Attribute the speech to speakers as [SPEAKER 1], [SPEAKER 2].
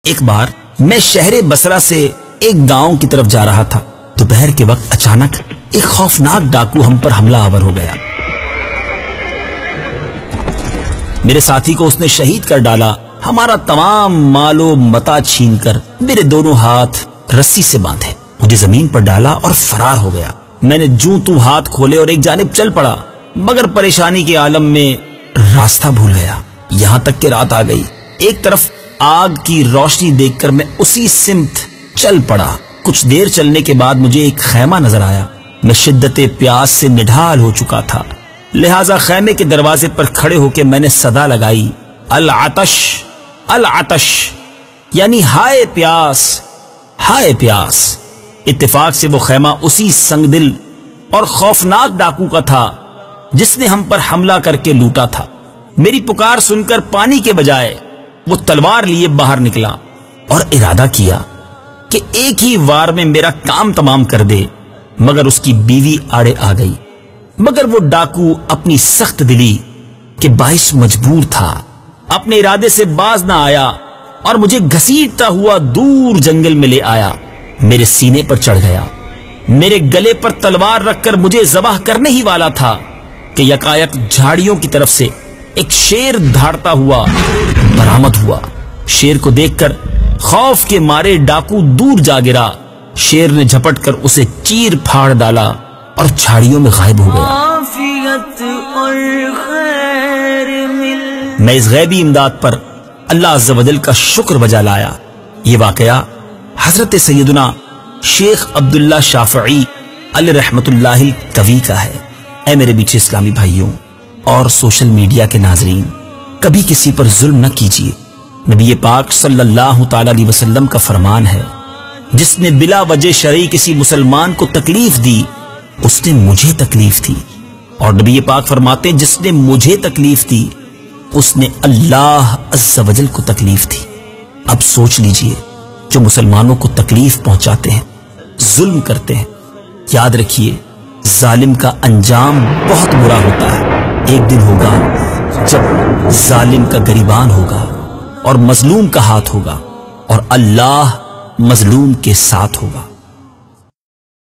[SPEAKER 1] ایک بار میں شہر بصرہ سے ایک گاؤں کی طرف جا رہا تھا۔ دوپہر کے وقت اچانک ایک خوفناک ڈاکو ہم پر حملہ آور ہو گیا۔ میرے ساتھی کو اس نے شہید کر ڈالا، ہمارا تمام مال و متاع چھین کر میرے دونوں ہاتھ رسی سے باندھے، مجھے زمین پر ڈالا اور فرار ہو گیا۔ میں نے جوں تو ہاتھ کھولے اور ایک جانب چل پڑا، مگر پریشانی کے عالم میں راستہ بھول گیا، یہاں تک کہ رات آ گئی۔ ایک طرف آگ کی روشنی دیکھ کر میں اسی سمت چل پڑا۔ کچھ دیر چلنے کے بعد مجھے ایک خیمہ نظر آیا۔ میں شدت پیاس سے نڈھال ہو چکا تھا، لہٰذا خیمے کے دروازے پر کھڑے ہو کے میں نے صدا لگائی، العطش العطش، یعنی ہائے پیاس ہائے پیاس۔ اتفاق سے وہ خیمہ اسی سنگ دل اور خوفناک ڈاکو کا تھا جس نے ہم پر حملہ کر کے لوٹا تھا۔ میری پکار سن کر پانی کے بجائے وہ تلوار لیے باہر نکلا اور ارادہ کیا کہ ایک ہی وار میں میرا کام تمام کر دے، مگر اس کی بیوی آڑے آ گئی۔ مگر وہ ڈاکو اپنی سخت دلی کے باعث مجبور تھا، اپنے ارادے سے باز نہ آیا اور مجھے گھسیٹتا ہوا دور جنگل میں لے آیا، میرے سینے پر چڑھ گیا، میرے گلے پر تلوار رکھ کر مجھے ذبح کرنے ہی والا تھا کہ یکایک جھاڑیوں کی طرف سے ایک شیر دھاڑتا ہوا برآمد ہوا۔ شیر کو دیکھ کر خوف کے مارے ڈاکو دور جا گرا، شیر نے جھپٹ کر اسے چیر پھاڑ ڈالا اور جھاڑیوں میں غائب ہو گیا۔ میں اس غیبی امداد پر اللہ عز و جل کا شکر بجا لایا۔ یہ واقعہ حضرت سیدنا شیخ عبداللہ شافعی علیہ رحمت اللہ القوی کا ہے۔ اے میرے بیچے اسلامی بھائیوں اور سوشل میڈیا کے ناظرین، کبھی کسی پر ظلم نہ کیجیے۔ نبی پاک صلی اللہ تعالی علیہ وسلم کا فرمان ہے، جس نے بلا وجہ شرعی کسی مسلمان کو تکلیف دی اس نے مجھے تکلیف دی، اور نبی پاک فرماتے ہیں جس نے مجھے تکلیف دی اس نے اللہ عز و جل کو تکلیف دی۔ اب سوچ لیجئے، جو مسلمانوں کو تکلیف پہنچاتے ہیں، ظلم کرتے ہیں، یاد رکھیے ظالم کا انجام بہت برا ہوتا ہے۔ ایک دن ہوگا جب ظالم کا گریبان ہوگا اور مظلوم کا ہاتھ ہوگا، اور اللہ مظلوم کے ساتھ ہوگا۔